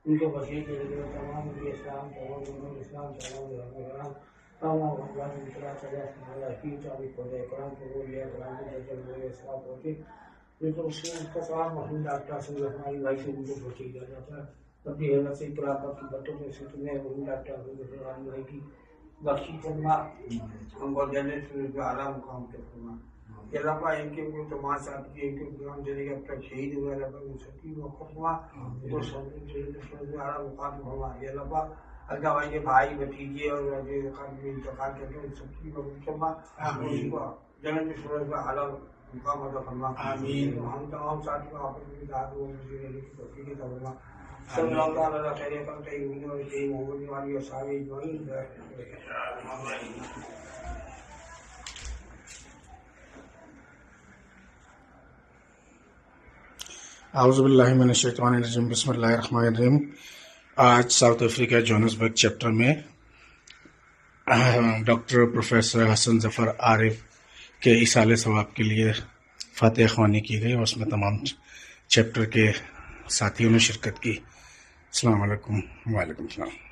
ان کو بخشنے کے لیے تمام اسلام اسلام تمام محمود ڈاکٹر سے ہماری بھائی سے ان کو بچے دیا جاتا ہے اپنی حیرت سے قرآن کی بچوں میں سے تمہیں محمود ڈاکٹر بھائی کی بخشی فرما ہم کو جنت میں اعلیٰ مقام پہ فرما یا اللہ پاک ان کے تمام ساتھ کی ان کے غلام جنے کے اب تک شہید ہوئے اللہ پاک ان سب کی موقع فرما تو سب میں اعلیٰ مقام فرما یا اللہ پاک اللہ بھائی کے بھائی بھتیجے اور جو انتقال کرتے ہیں ان سب کی موقع فرما ان کو جنت میں اعلیٰ مقام عطا فرما آمین ہم تمام ساتھ کو آپس میں دعا دو مجھے رہنے کی توفیق عطا فرما صلی اللہ تعالی علیہ خیر خلق طیبین و سید محمد و آلہ و صحبہ اجمعین اعوذ باللہ من الشیطان الرجیم بسم اللہ الرحمن الرحیم۔ آج ساؤتھ افریقہ جوہانسبرگ چیپٹر میں ڈاکٹر پروفیسر حسن ظفر عارف کے ایصال ثواب کے لیے فاتحہ خوانی کی گئی اور اس میں تمام چیپٹر کے ساتھیوں نے شرکت کی۔ السلام علیکم وعلیکم السلام۔